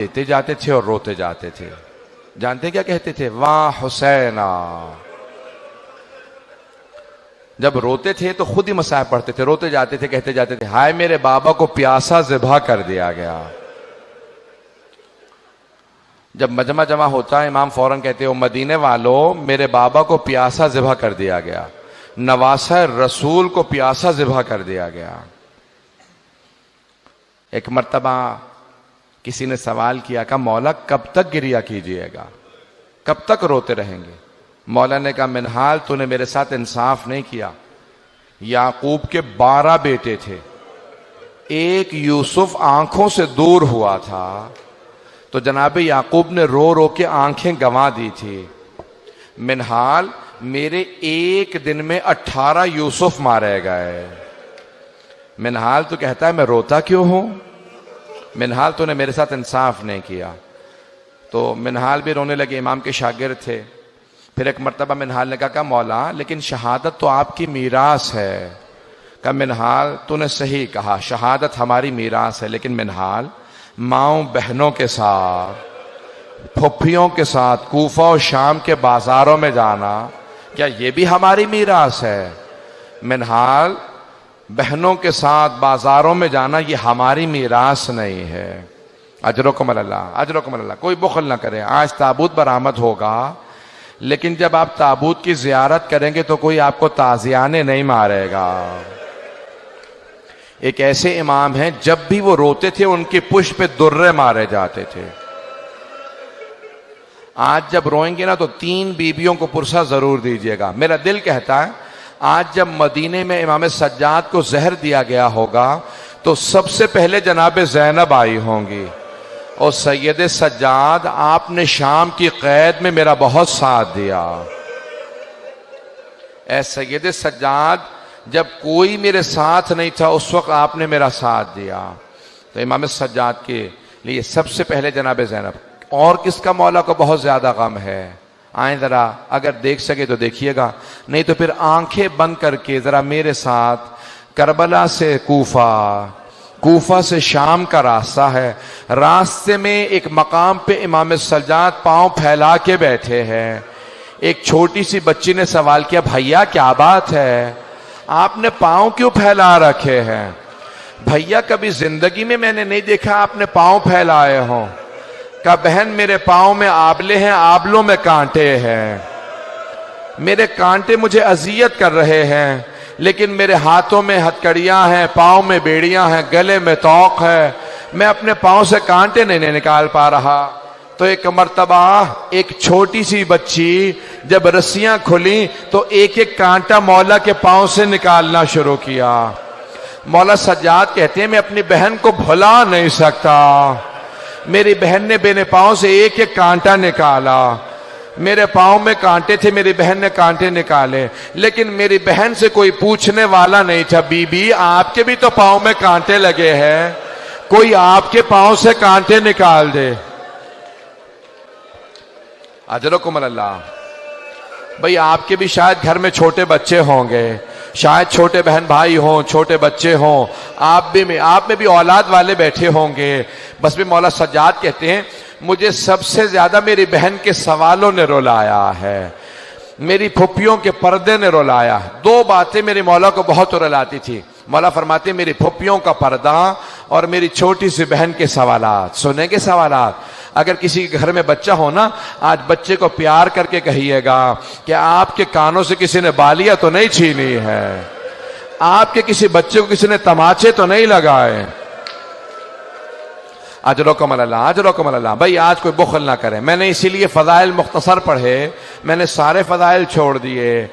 دیتے جاتے تھے اور روتے جاتے تھے. جانتے کیا کہتے تھے؟ واہ حسینا. جب روتے تھے تو خود ہی مصائب پڑھتے تھے، روتے جاتے تھے، کہتے جاتے تھے ہائے میرے بابا کو پیاسا ذبح کر دیا گیا. جب مجمع جمع ہوتا ہے امام فوراً کہتے ہو مدینے والوں میرے بابا کو پیاسا ذبح کر دیا گیا، نواسہ رسول کو پیاسا ذبح کر دیا گیا. ایک مرتبہ کسی نے سوال کیا کہ مولا کب تک گریا کیجئے گا، کب تک روتے رہیں گے؟ مولا نے کہا منہال تو نے میرے ساتھ انصاف نہیں کیا. یعقوب کے 12 بیٹے تھے، ایک یوسف آنکھوں سے دور ہوا تھا تو جناب یعقوب نے رو رو کے آنکھیں گنوا دی تھی. منہال میرے ایک دن میں 18 یوسف مارے گئے. منہال تو کہتا ہے میں روتا کیوں ہوں؟ منہال تو نے میرے ساتھ انصاف نہیں کیا. تو منہال بھی رونے لگے، امام کے شاگرد تھے. پھر ایک مرتبہ منہال نے کہا مولا لیکن شہادت تو آپ کی میراث ہے. کہ منہال تو نے صحیح کہا، شہادت ہماری میراث ہے، لیکن منہال ماؤں بہنوں کے ساتھ پھپھیوں کے ساتھ کوفہ و شام کے بازاروں میں جانا کیا یہ بھی ہماری میراث ہے؟ منہال بہنوں کے ساتھ بازاروں میں جانا یہ ہماری میراث نہیں ہے. اجرکم اللہ، اجرکم اللہ. کوئی بخل نہ کرے. آج تابوت برآمد ہوگا لیکن جب آپ تابوت کی زیارت کریں گے تو کوئی آپ کو تازیانے نہیں مارے گا. ایک ایسے امام ہیں جب بھی وہ روتے تھے ان کی پشت پہ درے مارے جاتے تھے. آج جب روئیں گے نا تو 3 بیویوں کو پرسہ ضرور دیجیے گا. میرا دل کہتا ہے آج جب مدینے میں امام سجاد کو زہر دیا گیا ہوگا تو سب سے پہلے جناب زینب آئی ہوں گی. اور سید سجاد آپ نے شام کی قید میں میرا بہت ساتھ دیا. اے سید سجاد جب کوئی میرے ساتھ نہیں تھا اس وقت آپ نے میرا ساتھ دیا. تو امام سجاد کے لیے سب سے پہلے جناب زینب. اور کس کا مولا کو بہت زیادہ غم ہے؟ آئیں ذرا اگر دیکھ سکے تو دیکھیے گا، نہیں تو پھر آنکھیں بند کر کے ذرا میرے ساتھ کربلا سے کوفہ، کوفہ سے شام کا راستہ ہے. راستے میں ایک مقام پہ امام سجاد پاؤں پھیلا کے بیٹھے ہیں. ایک چھوٹی سی بچی نے سوال کیا بھیا کیا بات ہے، آپ نے پاؤں کیوں پھیلا رکھے ہیں؟ بھیا کبھی زندگی میں نے نہیں دیکھا آپ نے پاؤں پھیلائے ہوں. کہا بہن میرے پاؤں میں آبلے ہیں، آبلوں میں کانٹے ہیں، میرے کانٹے مجھے اذیت کر رہے ہیں لیکن میرے ہاتھوں میں ہتکڑیاں ہیں، پاؤں میں بیڑیاں ہیں، گلے میں توق ہے، میں اپنے پاؤں سے کانٹے نہیں نکال پا رہا. تو ایک مرتبہ ایک چھوٹی سی بچی جب رسیاں کھلیں تو ایک ایک کانٹا مولا کے پاؤں سے نکالنا شروع کیا. مولا سجاد کہتے ہیں میں اپنی بہن کو بھلا نہیں سکتا. میری بہن نے میرے پاؤں سے ایک ایک کانٹا نکالا. میرے پاؤں میں کانٹے تھے، میری بہن نے کانٹے نکالے، لیکن میری بہن سے کوئی پوچھنے والا نہیں تھا بی بی آپ کے بھی تو پاؤں میں کانٹے لگے ہیں، کوئی آپ کے پاؤں سے کانٹے نکال دے. اجرکم اللہ. بھئی آپ کے بھی شاید گھر میں چھوٹے بچے ہوں گے، شاید چھوٹے بہن بھائی ہوں، چھوٹے بچے ہوں، آپ میں بھی اولاد والے بیٹھے ہوں گے. بس بھی مولا سجاد کہتے ہیں مجھے سب سے زیادہ میری بہن کے سوالوں نے رلایا ہے، میری پھپھیوں کے پردے نے رلایا. 2 باتیں میرے مولا کو بہت رلاتی تھی. مولا فرماتے ہیں میری پھپھیوں کا پردہ اور میری چھوٹی سی بہن کے سوالات. سنیں گے سوالات؟ اگر کسی کے گھر میں بچہ ہو نا آج بچے کو پیار کر کے کہیے گا کہ آپ کے کانوں سے کسی نے بالیاں تو نہیں چھینی ہے، آپ کے کسی بچے کو کسی نے تماچے تو نہیں لگائے. اجرکم اللہ، اجرکم اللہ. بھائی آج کوئی بخل نہ کرے. میں نے اسی لیے فضائل مختصر پڑھے، میں نے سارے فضائل چھوڑ دیے.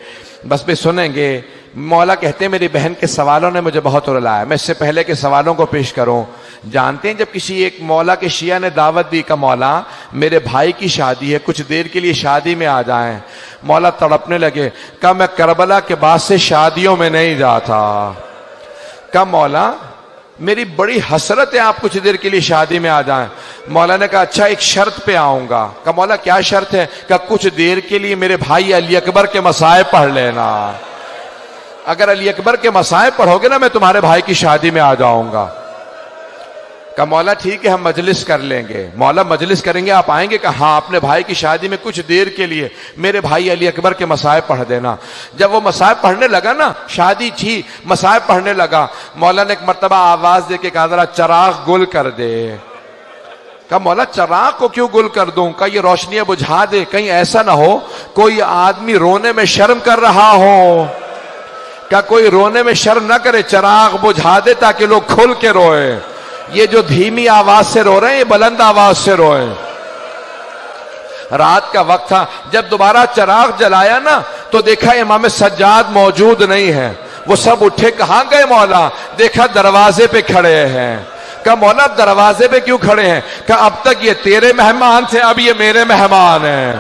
بس بھی سنیں گے. مولا کہتے ہیں میری بہن کے سوالوں نے مجھے بہت رلایا. میں اس سے پہلے کے سوالوں کو پیش کروں. جانتے ہیں جب کسی ایک مولا کے شیعہ نے دعوت دی کہ مولا میرے بھائی کی شادی ہے، کچھ دیر کے لیے شادی میں آ جائیں. مولا تڑپنے لگے. کہا میں کربلا کے بعد سے شادیوں میں نہیں جاتا. کہا مولا میری بڑی حسرت ہے آپ کچھ دیر کے لیے شادی میں آ جائیں. مولا نے کہا اچھا ایک شرط پہ آؤں گا. کہا مولا کیا شرط ہے؟ کہا کچھ دیر کے لیے میرے بھائی علی اکبر کے مصائب پڑھ لینا. اگر علی اکبر کے مصائب پڑھو گے نا میں تمہارے بھائی کی شادی میں آ جاؤں گا. کہا مولا ٹھیک ہے ہم مجلس کر لیں گے. مولا مجلس کریں گے آپ آئیں گے؟ کہا ہاں اپنے بھائی کی شادی میں کچھ دیر کے لیے میرے بھائی علی اکبر کے مصائب پڑھ دینا. جب وہ مصائب پڑھنے لگا نا، شادی تھی مصائب پڑھنے لگا، مولا نے ایک مرتبہ آواز دے کے کہا ذرا چراغ گل کر دے. کہا مولا چراغ کو کیوں گل کر دوں؟ کہا یہ روشنیاں بجھا دے، کہیں ایسا نہ ہو کوئی آدمی رونے میں شرم کر رہا ہو. کہا کوئی رونے میں شرم نہ کرے، چراغ بجھا دے تاکہ لوگ کھل کے روئے. یہ جو دھیمی آواز سے رو رہے ہیں یہ بلند آواز سے روئے. رات کا وقت تھا، جب دوبارہ چراغ جلایا نا تو دیکھا امام سجاد موجود نہیں ہے. وہ سب اٹھے، کہاں گئے مولا؟ دیکھا دروازے پہ کھڑے ہیں. کہا مولا اب دروازے پہ کیوں کھڑے ہیں؟ کہا اب تک یہ تیرے مہمان تھے، اب یہ میرے مہمان ہیں.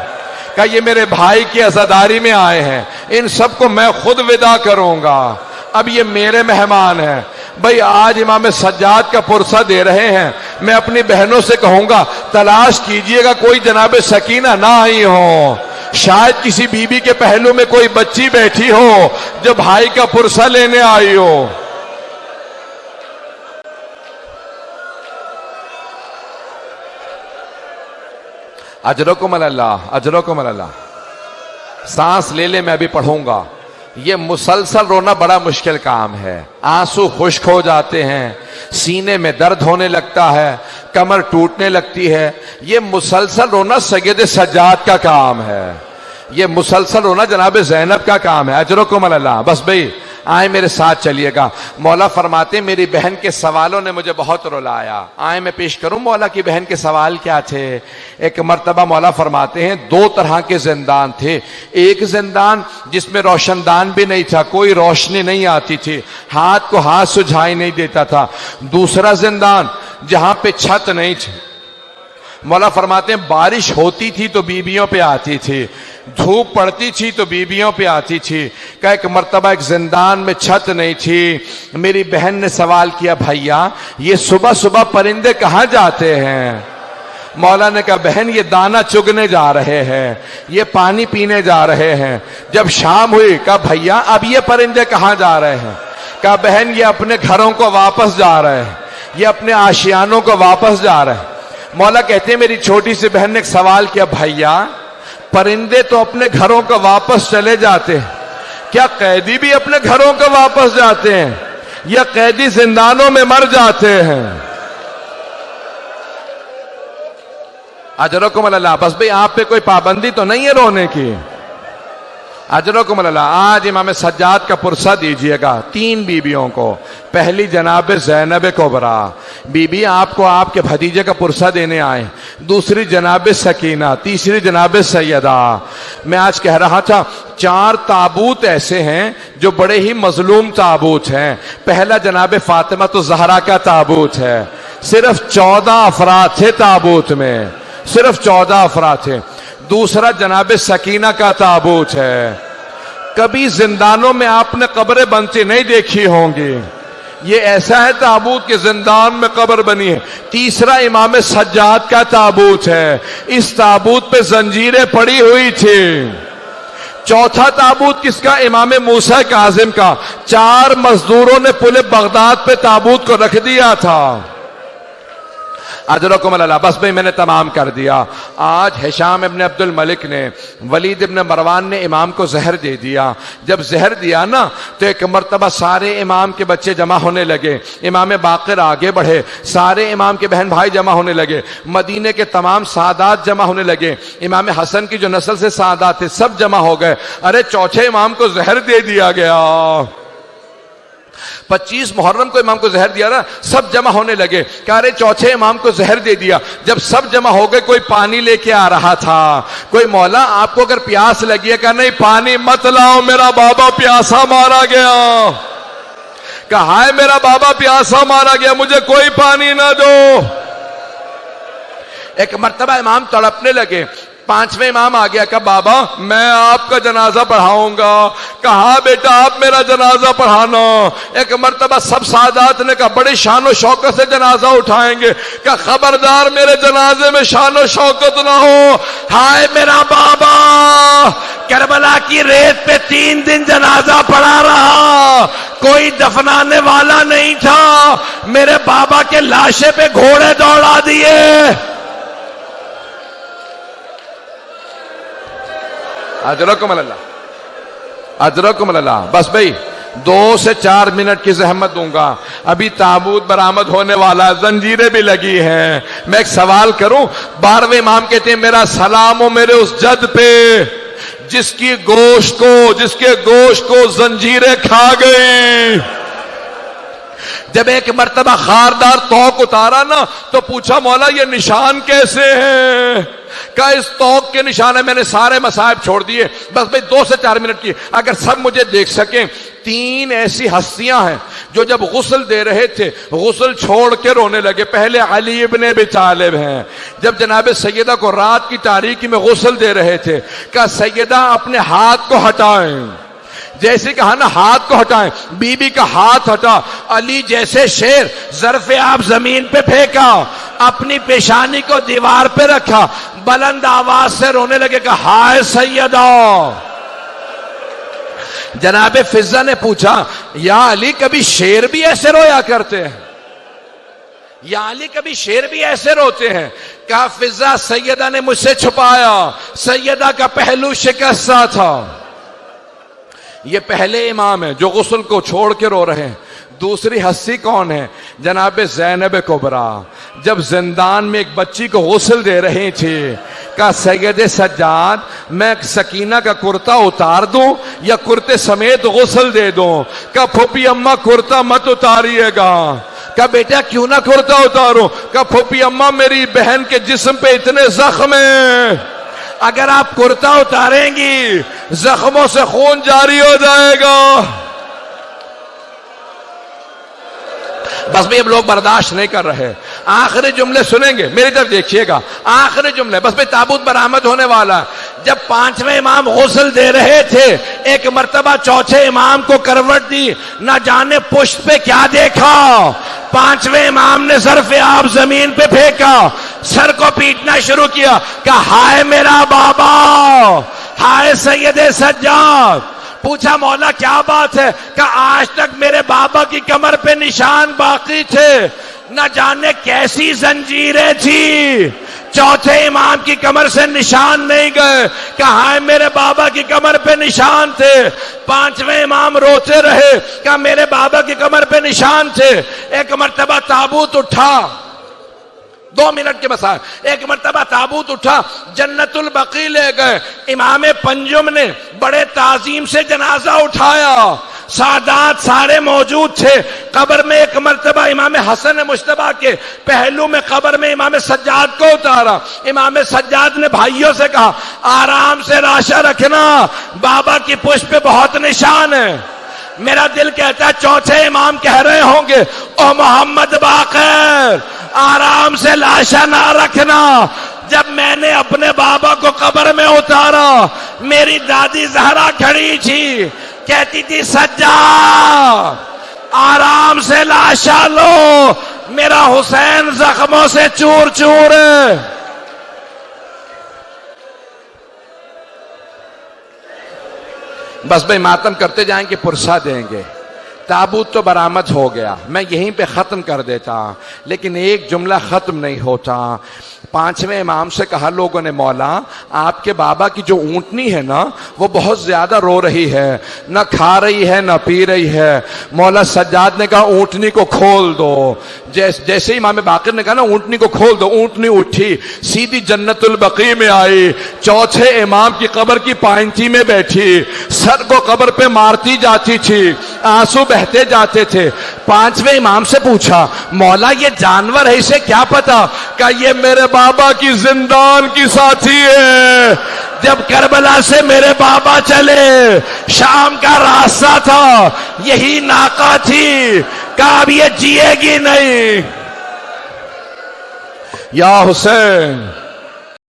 کہا یہ میرے بھائی کی عزاداری میں آئے ہیں، ان سب کو میں خود ودا کروں گا، اب یہ میرے مہمان ہیں. بھئی آج امام سجاد کا پرسہ دے رہے ہیں، میں اپنی بہنوں سے کہوں گا تلاش کیجئے گا کوئی جناب سکینہ نہ آئی ہو، شاید کسی بی بی کے پہلو میں کوئی بچی بیٹھی ہو جو بھائی کا پرسہ لینے آئی ہو. اجرکم اللہ، اجرکم اللہ. سانس لے لے، میں ابھی پڑھوں گا. یہ مسلسل رونا بڑا مشکل کام ہے. آنسو خشک ہو جاتے ہیں، سینے میں درد ہونے لگتا ہے، کمر ٹوٹنے لگتی ہے. یہ مسلسل رونا سید سجاد کا کام ہے، یہ مسلسل رونا جناب زینب کا کام ہے. اجرکم اللہ. بس بھئی آئیں میرے ساتھ چلیے گا. مولا فرماتے میری بہن کے سوالوں نے مجھے بہت رلایا. آئیں میں پیش کروں مولا کی بہن کے سوال کیا تھے. ایک مرتبہ مولا فرماتے ہیں دو طرح کے زندان تھے. ایک زندان جس میں روشن دان بھی نہیں تھا، کوئی روشنی نہیں آتی تھی، ہاتھ کو ہاتھ سجھائی نہیں دیتا تھا. دوسرا زندان جہاں پہ چھت نہیں تھی. مولا فرماتے ہیں بارش ہوتی تھی تو بیویوں پہ آتی تھی، دھوپ پڑتی تھی تو بیویوں پہ آتی تھی. کہ ایک مرتبہ ایک زندان میں چھت نہیں تھی. میری بہن نے سوال کیا بھیا یہ صبح صبح پرندے کہاں جاتے ہیں؟ مولا نے کہا بہن یہ دانہ چگنے جا رہے ہیں، یہ پانی پینے جا رہے ہیں. جب شام ہوئی کہا بھیا اب یہ پرندے کہاں جا رہے ہیں؟ کہا بہن یہ اپنے گھروں کو واپس جا رہے ہیں، یہ اپنے آشیانوں کو واپس جا رہے ہیں. مولا کہتے ہیں میری چھوٹی سی بہن نے ایک سوال کیا بھیا پرندے تو اپنے گھروں کو واپس چلے جاتے ہیں، کیا قیدی بھی اپنے گھروں کو واپس جاتے ہیں یا قیدی زندانوں میں مر جاتے ہیں؟ اجرکم اللہ. بس بھئی آپ پہ کوئی پابندی تو نہیں ہے رونے کی. اجرکم اللہ. آج امام سجاد کا پرسہ دیجئے گا 3 بیویوں کو. پہلی جناب زینب کبریٰ بی بی آپ کو آپ کے بھتیجے کا پرسہ دینے آئے. دوسری جناب سکینہ، تیسری جناب سیدہ. میں آج کہہ رہا تھا 4 تابوت ایسے ہیں جو بڑے ہی مظلوم تابوت ہیں. پہلا جناب فاطمہ الزہرا کا تابوت ہے، صرف 14 افراد تھے تابوت میں، صرف 14 افراد تھے. دوسرا جناب سکینہ کا تابوت ہے. کبھی زندانوں میں آپ نے قبریں بنتی نہیں دیکھی ہوں گی، یہ ایسا ہے تابوت کہ زندان میں قبر بنی ہے. تیسرا امام سجاد کا تابوت ہے، اس تابوت پہ زنجیریں پڑی ہوئی تھی. چوتھا تابوت کس کا؟ امام موسیٰ کاظم کا. 4 مزدوروں نے پل بغداد پہ تابوت کو رکھ دیا تھا. اجرکم اللہ. بس بھئی میں نے تمام کر دیا. آج ہشام ابن عبد الملک نے ولید ابن مروان نے امام کو زہر دے دیا. جب زہر دیا نا تو ایک مرتبہ سارے امام کے بچے جمع ہونے لگے. امام باقر آگے بڑھے، سارے امام کے بہن بھائی جمع ہونے لگے. مدینے کے تمام سادات جمع ہونے لگے. امام حسن کی جو نسل سے سادات تھے سب جمع ہو گئے. ارے چوتھے امام کو زہر دے دیا گیا. 25 محرم کو امام کو زہر دیا نا، سب جمع ہونے لگے کہ ارے چوتھے امام کو زہر دے دیا. جب سب جمع ہو گئے کوئی پانی لے کے آ رہا تھا. کوئی مولا آپ کو اگر پیاس لگی ہے کہ نہیں پانی مت لاؤ میرا بابا پیاسا مارا گیا. کہا ہائے میرا بابا پیاسا مارا گیا مجھے کوئی پانی نہ دو. ایک مرتبہ امام تڑپنے لگے. پانچویں امام آ گیا، کہا بابا میں آپ کا جنازہ پڑھاؤں گا. کہا بیٹا آپ میرا جنازہ پڑھانا. ایک مرتبہ سب سادات نے کہا بڑی شان و شوکت سے جنازہ اٹھائیں گے. کہا خبردار میرے جنازے میں شان و شوکت نہ ہو. ہائے میرا بابا کربلا کی ریت پہ 3 دن جنازہ پڑھا رہا، کوئی دفنانے والا نہیں تھا. میرے بابا کے لاشے پہ گھوڑے دوڑا دیے. اجرکم اللہ، اجرکم اللہ. بس بھئی 2 سے 4 منٹ کی زحمت دوں گا. ابھی تابوت برآمد ہونے والا، زنجیریں بھی لگی ہیں. میں ایک سوال کروں. 12ویں امام کہتے ہیں میرا سلام ہو میرے اس جد پہ جس کے گوشت کو زنجیریں کھا گئی. جب ایک مرتبہ خاردار توق اتارا نا تو پوچھا مولا یہ نشان کیسے ہیں؟ کہا اس توق کے نشان ہے. میں نے سارے مصائب چھوڑ دیے. بس بھئی 2 سے 4 منٹ کی اگر سب مجھے دیکھ سکیں. 3 ایسی ہستیاں ہیں جو جب غسل دے رہے تھے غسل چھوڑ کے رونے لگے. پہلے علی ابن ابی طالب ہیں، جب جناب سیدہ کو رات کی تاریکی میں غسل دے رہے تھے کہا سیدہ اپنے ہاتھ کو ہٹائیں. جیسے کہا نا ہاتھ کو ہٹائیں، بی بی کا ہاتھ ہٹا. علی جیسے شیر ظرف آپ زمین پہ پھینکا، اپنی پیشانی کو دیوار پہ رکھا، بلند آواز سے رونے لگے کہ ہائے سیدہ. جناب فضہ نے پوچھا یا علی کبھی شیر بھی ایسے رویا کرتے ہیں؟ یا علی کبھی شیر بھی ایسے روتے ہیں؟ کہا فضہ سیدہ نے مجھ سے چھپایا، سیدہ کا پہلو شکستہ تھا. یہ پہلے امام ہے جو غسل کو چھوڑ کے رو رہے ہیں. دوسری ہستی کون ہے؟ جناب زینب کبریٰ. جب زندان میں ایک بچی کو غسل دے رہی تھی کہا سید سجاد میں سکینہ کا کرتا اتار دوں یا کرتے سمیت غسل دے دوں؟ کہا پھوپھی اماں کرتا مت اتاریے گا. کہا بیٹا کیوں نہ کرتا اتاروں؟ کہا پھوپھی اماں میری بہن کے جسم پہ اتنے زخم ہیں، اگر آپ کرتا اتاریں گی زخموں سے خون جاری ہو جائے گا. بس بھی اب لوگ برداشت نہیں کر رہے. آخری جملے سنیں گے، میری طرف دیکھیے گا. آخری جملے بس بھی تابوت برآمد ہونے والا. جب 5ویں امام غسل دے رہے تھے ایک مرتبہ چوتھے امام کو کروٹ دی، نہ جانے پشت پہ کیا دیکھا. 5ویں امام نے ظرف آپ زمین پہ پھینکا، سر کو پیٹنا شروع کیا. کہا ہائے میرا بابا، ہائے سید سجاد. پوچھا مولا کیا بات ہے؟ کہا آج تک میرے بابا کی کمر پہ نشان باقی تھے، نہ جانے کیسی زنجیریں تھی، چوتھے امام کی کمر سے نشان نہیں گئے. کہا ہائے میرے بابا کی کمر پہ نشان تھے. 5ویں امام روتے رہے. کہا میرے بابا کی کمر پہ نشان تھے. ایک مرتبہ تابوت اٹھا، 2 منٹ کے مسائل. ایک مرتبہ تابوت اٹھا، جنت البقیع لے گئے. امام پنجم نے بڑے تعظیم سے جنازہ اٹھایا، سادات سارے موجود تھے. قبر میں ایک مرتبہ امام حسن مجتبیٰ کے پہلو میں قبر میں امام سجاد کو اتارا. امام سجاد نے بھائیوں سے کہا آرام سے راشا رکھنا، بابا کی پشت پہ بہت نشان ہے. میرا دل کہتا ہے چوتھے امام کہہ رہے ہوں گے او محمد باقر آرام سے لاشا نہ رکھنا. جب میں نے اپنے بابا کو قبر میں اتارا میری دادی زہرا کھڑی تھی، کہتی تھی سجاد آرام سے لاشا لو، میرا حسین زخموں سے چور چور ہے. بس بھئی ماتم کرتے جائیں گے، پرسہ دیں گے. تابوت تو برآمد ہو گیا، میں یہیں پہ ختم کر دیتا، لیکن ایک جملہ ختم نہیں ہوتا. 5ویں امام سے کہا لوگوں نے مولا آپ کے بابا کی جو اونٹنی ہے نا وہ بہت زیادہ رو رہی ہے، نہ کھا رہی ہے نہ پی رہی ہے. مولا سجاد نے کہا اونٹنی کو کھول دو. جیسے ہی امام باقر نے کہا نا اونٹنی کو کھول دو، اونٹنی اٹھی سیدھی جنت البقیع میں آئی، چوتھے امام کی قبر کی پائنتی میں بیٹھی، سر کو قبر پہ مارتی جاتی تھی، آنسو بہتے جاتے تھے. 5ویں امام سے پوچھا مولا یہ جانور ہے اسے کیا پتا؟ کہ یہ میرے بابا کی زندان کی ساتھی ہے. جب کربلا سے میرے بابا چلے شام کا راستہ تھا، یہی ناقہ تھی، کہا اب یہ جیے گی نہیں. یا حسین